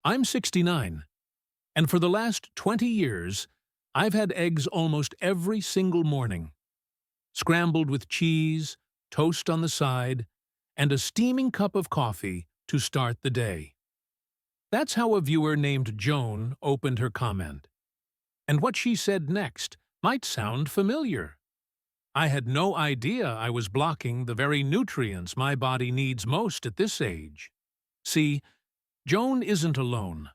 I'm 69, and for the last 20 years, I've had eggs almost every single morning, scrambled with cheese, toast on the side, and a steaming cup of coffee to start the day. That's how a viewer named Joan opened her comment. And what she said next might sound familiar. I had no idea I was blocking the very nutrients my body needs most at this age. See, Joan isn't alone.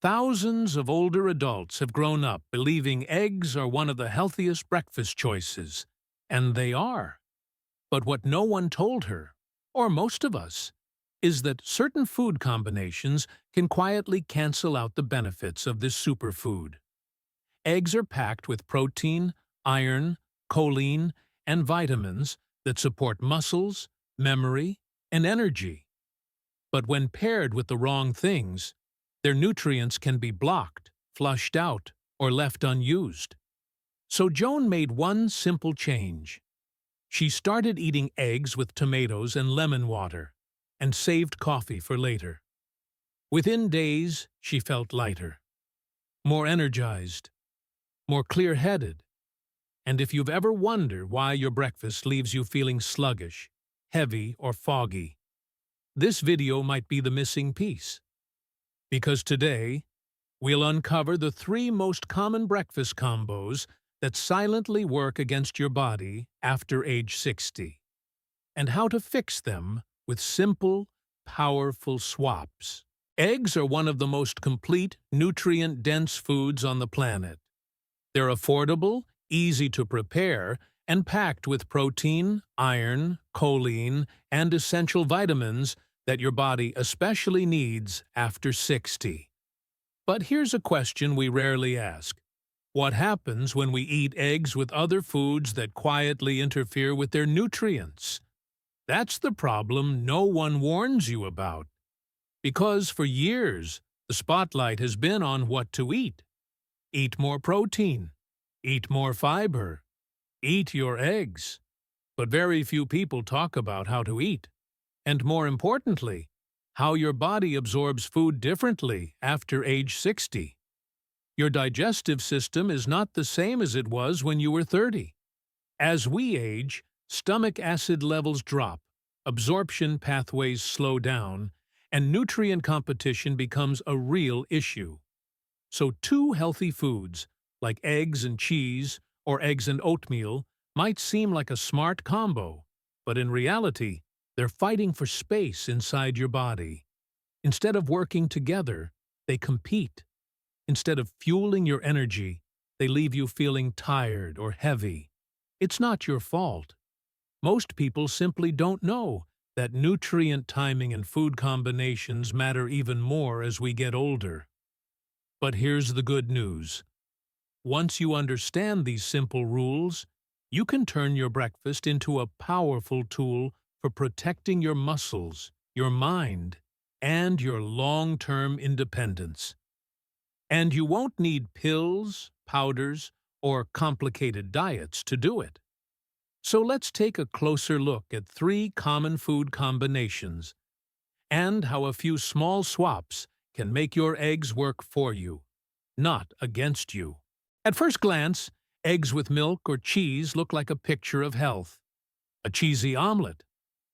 Thousands of older adults have grown up believing eggs are one of the healthiest breakfast choices, and they are. But what no one told her, or most of us, is that certain food combinations can quietly cancel out the benefits of this superfood. Eggs are packed with protein, iron, choline, and vitamins that support muscles, memory, and energy. But when paired with the wrong things, their nutrients can be blocked, flushed out, or left unused. So Joan made one simple change. She started eating eggs with tomatoes and lemon water, and saved coffee for later. Within days, she felt lighter, more energized, more clear-headed. And if you've ever wondered why your breakfast leaves you feeling sluggish, heavy, or foggy, this video might be the missing piece. Because today, we'll uncover the 3 most common breakfast combos that silently work against your body after age 60, and how to fix them with simple, powerful swaps. Eggs are one of the most complete, nutrient-dense foods on the planet. They're affordable, easy to prepare, and packed with protein, iron, choline, and essential vitamins that your body especially needs after 60. But here's a question we rarely ask. What happens when we eat eggs with other foods that quietly interfere with their nutrients? That's the problem no one warns you about. Because for years, the spotlight has been on what to eat. Eat more protein. Eat more fiber. Eat your eggs. But very few people talk about how to eat. And more importantly, how your body absorbs food differently after age 60. Your digestive system is not the same as it was when you were 30. As we age, stomach acid levels drop, absorption pathways slow down, and nutrient competition becomes a real issue. So 2 healthy foods, like eggs and cheese or eggs and oatmeal, might seem like a smart combo, but in reality, they're fighting for space inside your body. Instead of working together, they compete. Instead of fueling your energy, they leave you feeling tired or heavy. It's not your fault. Most people simply don't know that nutrient timing and food combinations matter even more as we get older. But here's the good news. Once you understand these simple rules, you can turn your breakfast into a powerful tool for protecting your muscles, your mind, and your long-term independence. And you won't need pills, powders, or complicated diets to do it. So let's take a closer look at 3 common food combinations and how a few small swaps can make your eggs work for you, not against you. At first glance, eggs with milk or cheese look like a picture of health. A cheesy omelet,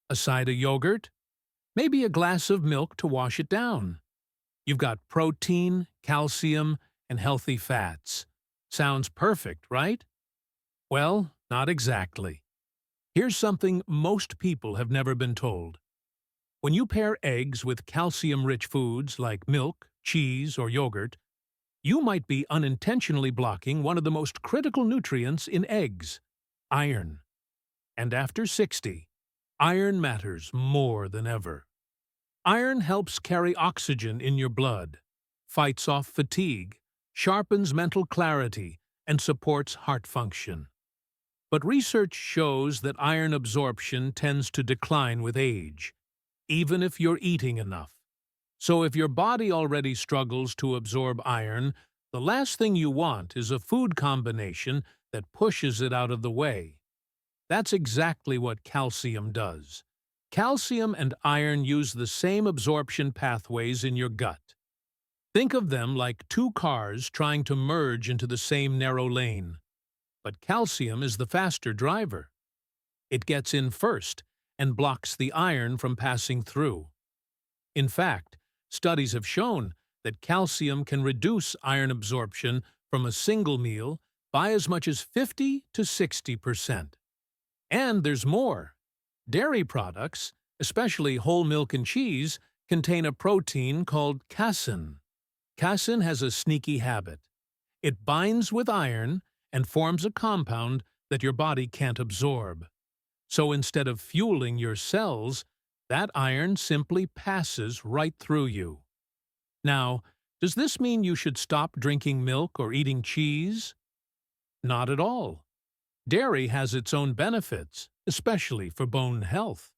a side of yogurt, maybe a glass of milk to wash it down. You've got protein, calcium, and healthy fats. Sounds perfect, right? Well, not exactly. Here's something most people have never been told. When you pair eggs with calcium-rich foods like milk, cheese, or yogurt, you might be unintentionally blocking one of the most critical nutrients in eggs, iron. And after 60, iron matters more than ever. Iron helps carry oxygen in your blood, fights off fatigue, sharpens mental clarity, and supports heart function. But research shows that iron absorption tends to decline with age, even if you're eating enough. So if your body already struggles to absorb iron, the last thing you want is a food combination that pushes it out of the way. That's exactly what calcium does. Calcium and iron use the same absorption pathways in your gut. Think of them like two cars trying to merge into the same narrow lane. But calcium is the faster driver. It gets in first and blocks the iron from passing through. In fact, studies have shown that calcium can reduce iron absorption from a single meal by as much as 50 to 60%. And there's more. Dairy products, especially whole milk and cheese, contain a protein called casein. Casein has a sneaky habit. It binds with iron and forms a compound that your body can't absorb. So instead of fueling your cells, that iron simply passes right through you. Now, does this mean you should stop drinking milk or eating cheese? Not at all. Dairy has its own benefits, especially for bone health.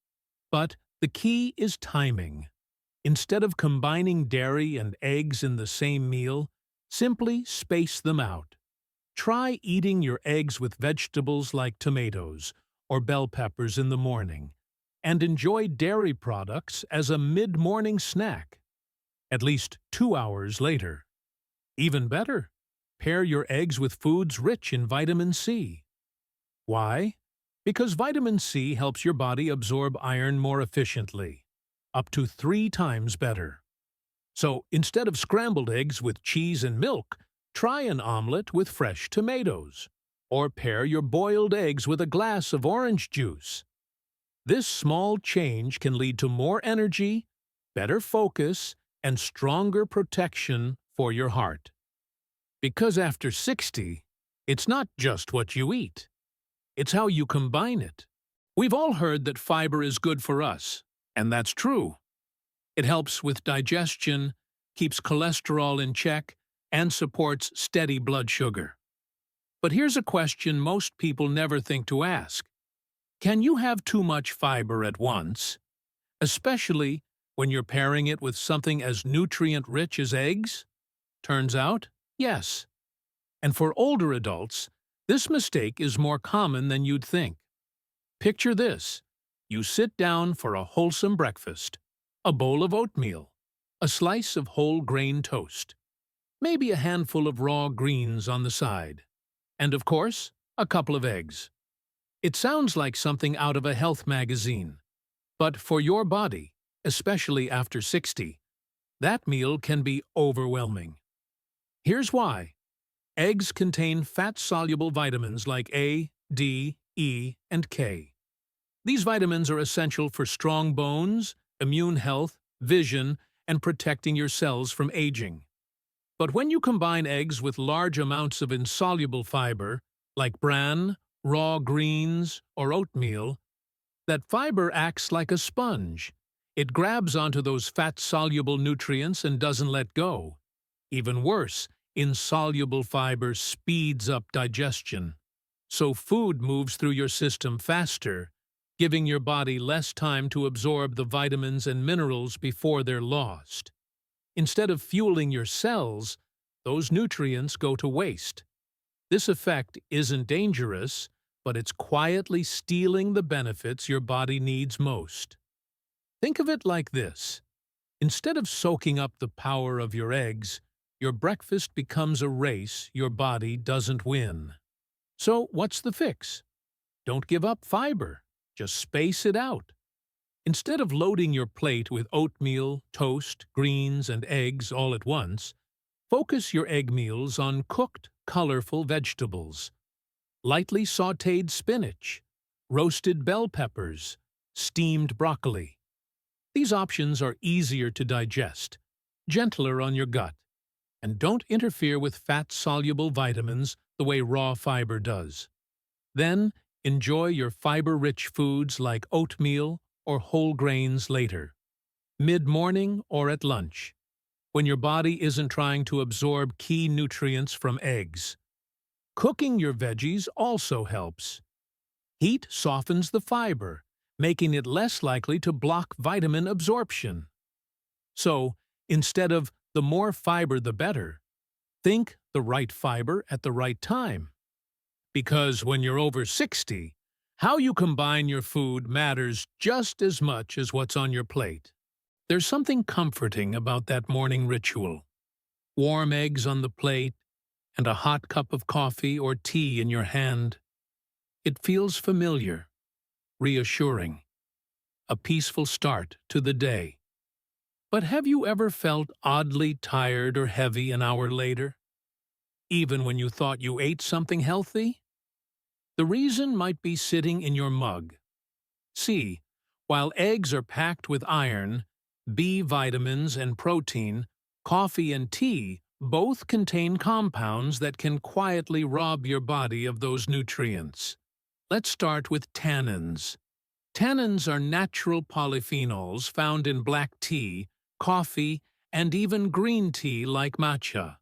But the key is timing. Instead of combining dairy and eggs in the same meal, simply space them out. Try eating your eggs with vegetables like tomatoes or bell peppers in the morning, and enjoy dairy products as a mid-morning snack, at least 2 hours later. Even better, pair your eggs with foods rich in vitamin C. Why? Because vitamin C helps your body absorb iron more efficiently, up to 3 times better. So instead of scrambled eggs with cheese and milk, try an omelet with fresh tomatoes, or pair your boiled eggs with a glass of orange juice. This small change can lead to more energy, better focus, and stronger protection for your heart. Because after 60, it's not just what you eat. It's how you combine it. We've all heard that fiber is good for us, and that's true. It helps with digestion, keeps cholesterol in check, and supports steady blood sugar. But here's a question most people never think to ask. Can you have too much fiber at once? Especially when you're pairing it with something as nutrient-rich as eggs? Turns out, yes. And for older adults, this mistake is more common than you'd think. Picture this. You sit down for a wholesome breakfast, a bowl of oatmeal, a slice of whole grain toast, maybe a handful of raw greens on the side, and of course, a couple of eggs. It sounds like something out of a health magazine, but for your body, especially after 60, that meal can be overwhelming. Here's why. Eggs contain fat-soluble vitamins like A, D, E, and K. These vitamins are essential for strong bones, immune health, vision, and protecting your cells from aging. But when you combine eggs with large amounts of insoluble fiber, like bran, raw greens, or oatmeal, that fiber acts like a sponge. It grabs onto those fat-soluble nutrients and doesn't let go. Even worse, insoluble fiber speeds up digestion. So food moves through your system faster, giving your body less time to absorb the vitamins and minerals before they're lost. Instead of fueling your cells, those nutrients go to waste. This effect isn't dangerous, but it's quietly stealing the benefits your body needs most. Think of it like this. Instead of soaking up the power of your eggs, your breakfast becomes a race your body doesn't win. So what's the fix? Don't give up fiber. Just space it out. Instead of loading your plate with oatmeal, toast, greens, and eggs all at once, focus your egg meals on cooked, colorful vegetables. Lightly sautéed spinach, roasted bell peppers, steamed broccoli. These options are easier to digest, gentler on your gut, and don't interfere with fat-soluble vitamins the way raw fiber does. Then, enjoy your fiber-rich foods like oatmeal or whole grains later, mid-morning or at lunch, when your body isn't trying to absorb key nutrients from eggs. Cooking your veggies also helps. Heat softens the fiber, making it less likely to block vitamin absorption. So, instead of the more fiber the better, think the right fiber at the right time. Because when you're over 60, how you combine your food matters just as much as what's on your plate. There's something comforting about that morning ritual. warm eggs on the plate, and a hot cup of coffee or tea in your hand. It feels familiar, reassuring, a peaceful start to the day. But have you ever felt oddly tired or heavy an hour later, even when you thought you ate something healthy? The reason might be sitting in your mug. See, while eggs are packed with iron, B vitamins and protein, coffee and tea both contain compounds that can quietly rob your body of those nutrients. Let's start with tannins. Tannins are natural polyphenols found in black tea, coffee, and even green tea like matcha.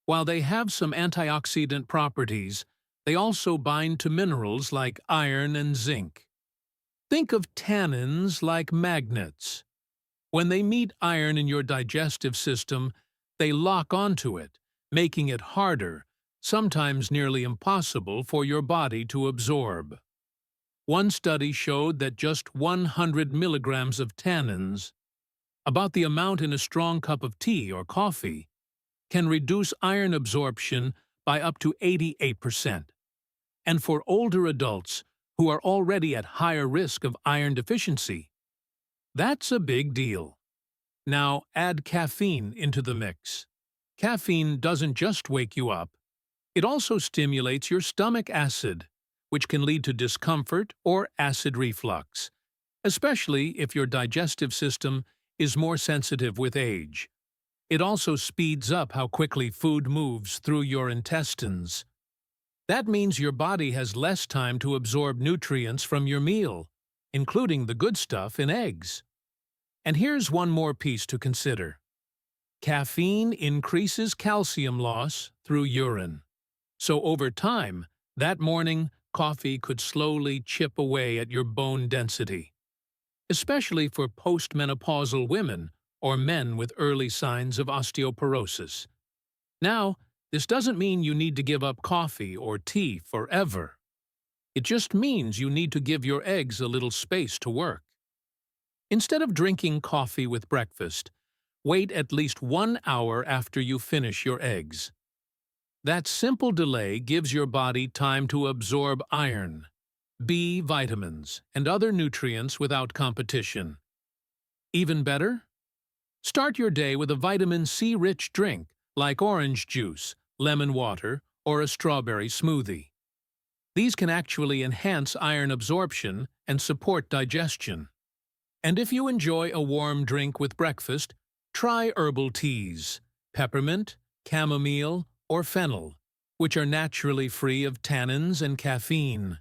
While they have some antioxidant properties, they also bind to minerals like iron and zinc. Think of tannins like magnets. When they meet iron in your digestive system, they lock onto it, making it harder, sometimes nearly impossible for your body to absorb. One study showed that just 100 milligrams of tannins, about the amount in a strong cup of tea or coffee, can reduce iron absorption by up to 88%. And for older adults who are already at higher risk of iron deficiency, that's a big deal. Now add caffeine into the mix. Caffeine doesn't just wake you up, it also stimulates your stomach acid, which can lead to discomfort or acid reflux, especially if your digestive system is more sensitive with age. It also speeds up how quickly food moves through your intestines. That means your body has less time to absorb nutrients from your meal, including the good stuff in eggs. And here's one more piece to consider. Caffeine increases calcium loss through urine. So over time, that morning, coffee could slowly chip away at your bone density, especially for postmenopausal women or men with early signs of osteoporosis. Now, this doesn't mean you need to give up coffee or tea forever. It just means you need to give your eggs a little space to work. Instead of drinking coffee with breakfast, wait at least 1 hour after you finish your eggs. That simple delay gives your body time to absorb iron, B vitamins, and other nutrients without competition. Even better? Start your day with a vitamin C-rich drink like orange juice, lemon water, or a strawberry smoothie. These can actually enhance iron absorption and support digestion. And if you enjoy a warm drink with breakfast, try herbal teas, peppermint, chamomile, or fennel, which are naturally free of tannins and caffeine.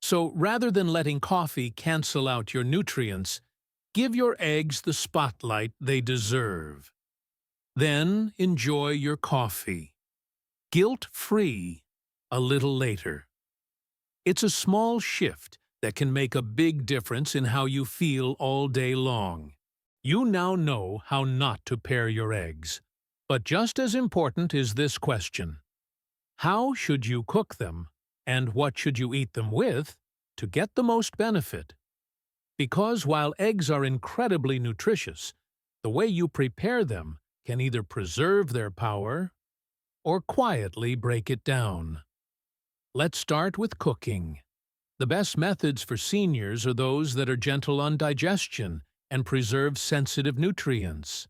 So rather than letting coffee cancel out your nutrients, give your eggs the spotlight they deserve. Then enjoy your coffee, guilt-free, a little later. It's a small shift that can make a big difference in how you feel all day long. You now know how not to pair your eggs. But just as important is this question: how should you cook them, and what should you eat them with to get the most benefit? Because while eggs are incredibly nutritious, the way you prepare them can either preserve their power or quietly break it down. Let's start with cooking. The best methods for seniors are those that are gentle on digestion and preserve sensitive nutrients.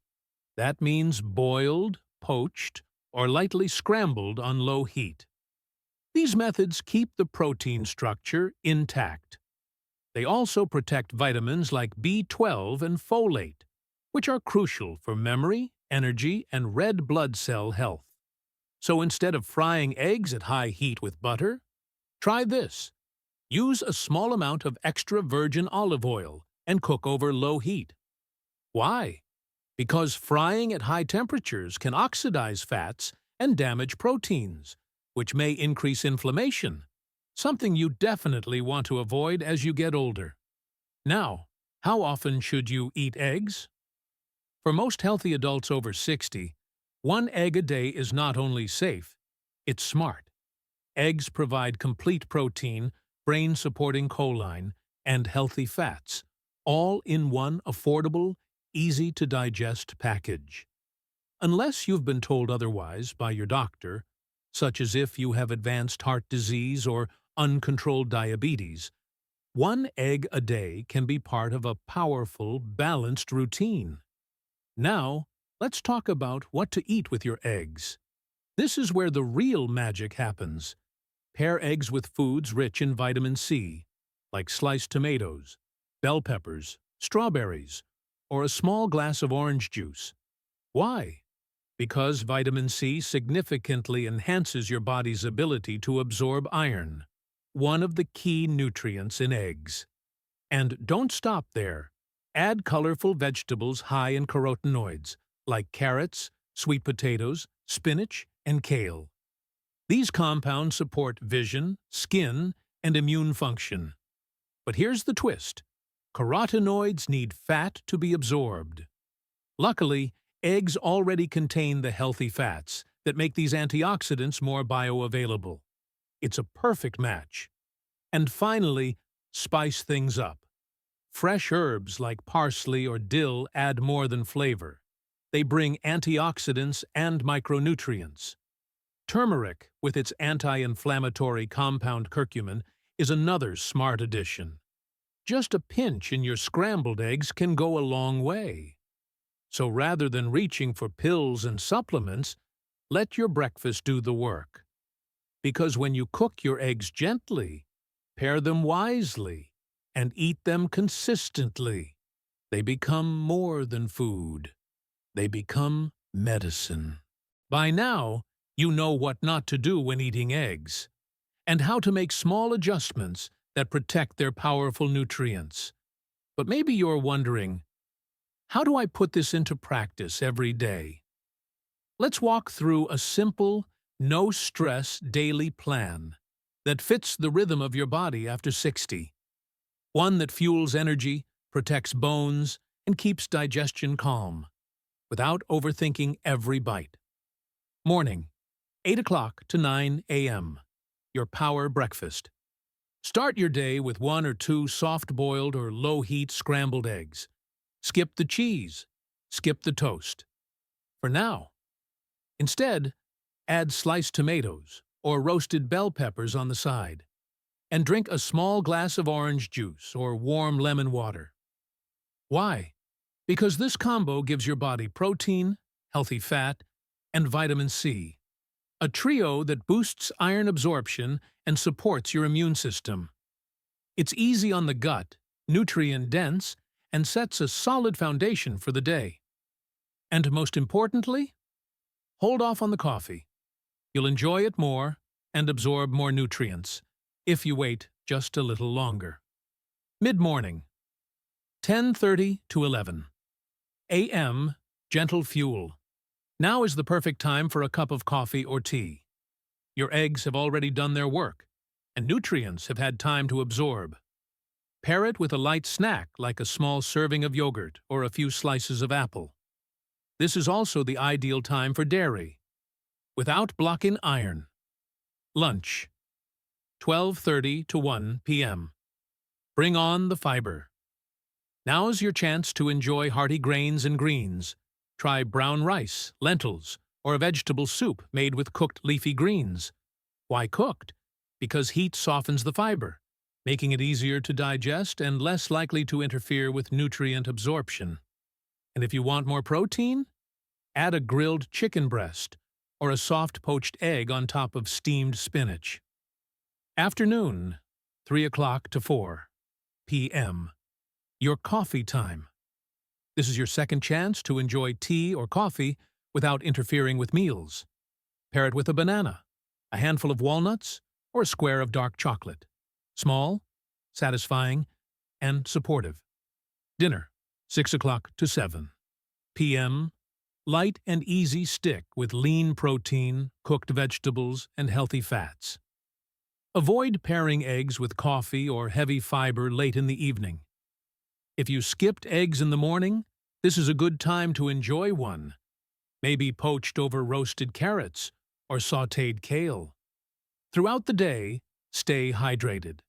That means boiled, poached, or lightly scrambled on low heat. These methods keep the protein structure intact. They also protect vitamins like B12 and folate, which are crucial for memory, energy, and red blood cell health. So instead of frying eggs at high heat with butter, try this. Use a small amount of extra virgin olive oil and cook over low heat. Why? Because frying at high temperatures can oxidize fats and damage proteins, which may increase inflammation, something you definitely want to avoid as you get older. Now, how often should you eat eggs? For most healthy adults over 60, 1 egg a day is not only safe, it's smart. Eggs provide complete protein, brain-supporting choline, and healthy fats, all in one affordable, easy-to-digest package. Unless you've been told otherwise by your doctor, such as if you have advanced heart disease or uncontrolled diabetes, one egg a day can be part of a powerful, balanced routine. Now, let's talk about what to eat with your eggs. This is where the real magic happens. Pair eggs with foods rich in vitamin C, like sliced tomatoes, bell peppers, strawberries, or a small glass of orange juice. Why? Because vitamin C significantly enhances your body's ability to absorb iron, one of the key nutrients in eggs. And don't stop there. Add colorful vegetables high in carotenoids, like carrots, sweet potatoes, spinach, and kale. These compounds support vision, skin, and immune function. But here's the twist. Carotenoids need fat to be absorbed. Luckily, eggs already contain the healthy fats that make these antioxidants more bioavailable. It's a perfect match. And finally, spice things up. Fresh herbs like parsley or dill add more than flavor. They bring antioxidants and micronutrients. Turmeric, with its anti-inflammatory compound curcumin, is another smart addition. Just a pinch in your scrambled eggs can go a long way. So rather than reaching for pills and supplements, let your breakfast do the work. Because when you cook your eggs gently, pair them wisely, and eat them consistently, they become more than food. They become medicine. By now, you know what not to do when eating eggs, and how to make small adjustments that protect their powerful nutrients. But maybe you're wondering, how do I put this into practice every day? Let's walk through a simple, no-stress daily plan that fits the rhythm of your body after 60. One that fuels energy, protects bones, and keeps digestion calm, without overthinking every bite. Morning, 8 o'clock to 9 a.m. Your power breakfast. Start your day with 1 or 2 soft-boiled or low-heat scrambled eggs. Skip the cheese. Skip the toast. For now. Instead, add sliced tomatoes or roasted bell peppers on the side, and drink a small glass of orange juice or warm lemon water. Why? Because this combo gives your body protein, healthy fat, and vitamin C, a trio that boosts iron absorption and supports your immune system. It's easy on the gut, nutrient-dense, and sets a solid foundation for the day. And most importantly, hold off on the coffee. You'll enjoy it more and absorb more nutrients if you wait just a little longer. Mid-morning, 10:30 to 11 a.m. Gentle fuel. Now is the perfect time for a cup of coffee or tea. Your eggs have already done their work, and nutrients have had time to absorb. Pair it with a light snack like a small serving of yogurt or a few slices of apple. This is also the ideal time for dairy, without blocking iron. Lunch, 12:30 to 1 p.m. Bring on the fiber. Now's your chance to enjoy hearty grains and greens. Try brown rice, lentils, or a vegetable soup made with cooked leafy greens. Why cooked? Because heat softens the fiber, making it easier to digest and less likely to interfere with nutrient absorption. And if you want more protein, add a grilled chicken breast or a soft poached egg on top of steamed spinach. Afternoon, 3 o'clock to 4 p.m. Your coffee time. This is your second chance to enjoy tea or coffee without interfering with meals. Pair it with a banana, a handful of walnuts, or a square of dark chocolate. Small, satisfying, and supportive. Dinner, 6 o'clock to 7 p.m. Light and easy stick with lean protein, cooked vegetables, and healthy fats. Avoid pairing eggs with coffee or heavy fiber late in the evening. If you skipped eggs in the morning, this is a good time to enjoy one. Maybe poached over roasted carrots or sautéed kale. Throughout the day, stay hydrated.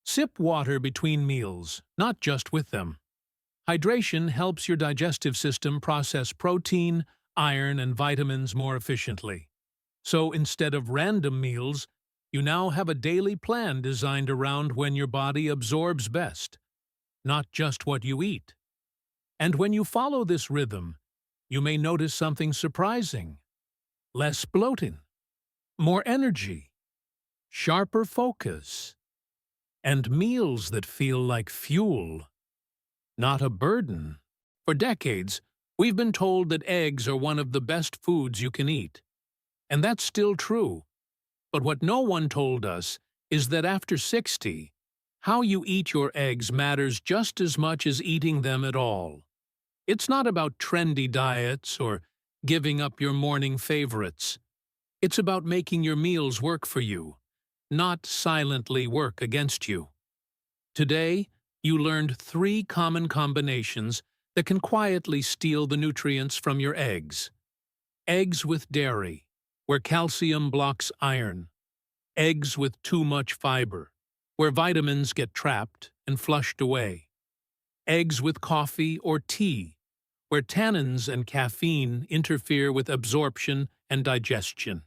Sip water between meals, not just with them. Hydration helps your digestive system process protein, iron, and vitamins more efficiently. So instead of random meals, you now have a daily plan designed around when your body absorbs best, not just what you eat. And when you follow this rhythm, you may notice something surprising: less bloating, more energy, sharper focus, and meals that feel like fuel, not a burden. For decades, we've been told that eggs are one of the best foods you can eat. And that's still true. But what no one told us is that after 60, how you eat your eggs matters just as much as eating them at all. It's not about trendy diets or giving up your morning favorites. It's about making your meals work for you, not silently work against you. Today, you learned 3 common combinations that can quietly steal the nutrients from your eggs. Eggs with dairy, where calcium blocks iron. Eggs with too much fiber, where vitamins get trapped and flushed away. Eggs with coffee or tea, where tannins and caffeine interfere with absorption and digestion.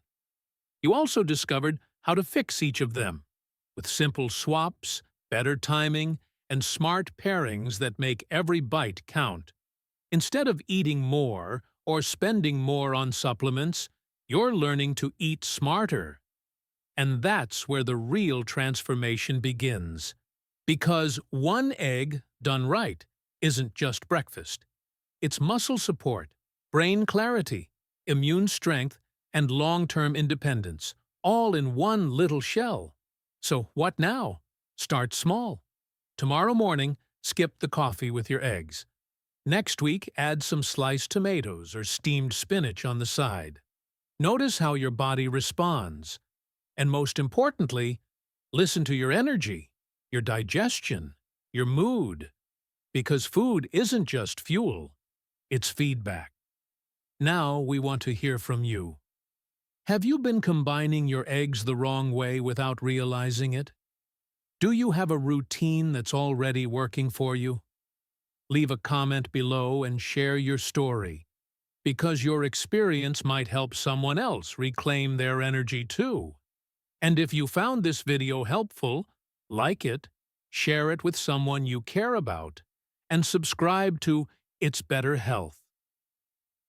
You also discovered how to fix each of them, with simple swaps, better timing, and smart pairings that make every bite count. Instead of eating more or spending more on supplements, you're learning to eat smarter. And that's where the real transformation begins. Because one egg, done right, isn't just breakfast. It's muscle support, brain clarity, immune strength, and long-term independence, all in one little shell. So what now? Start small. Tomorrow morning, skip the coffee with your eggs. Next week, add some sliced tomatoes or steamed spinach on the side. Notice how your body responds. And most importantly, listen to your energy, your digestion, your mood. Because food isn't just fuel, it's feedback. Now we want to hear from you. Have you been combining your eggs the wrong way without realizing it? Do you have a routine that's already working for you? Leave a comment below and share your story, because your experience might help someone else reclaim their energy too. And if you found this video helpful, like it, share it with someone you care about, and subscribe to It's Better Health.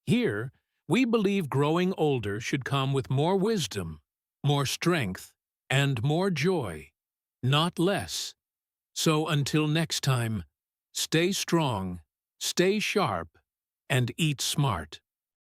Here, we believe growing older should come with more wisdom, more strength, and more joy, not less. So until next time, stay strong, stay sharp, and eat smart.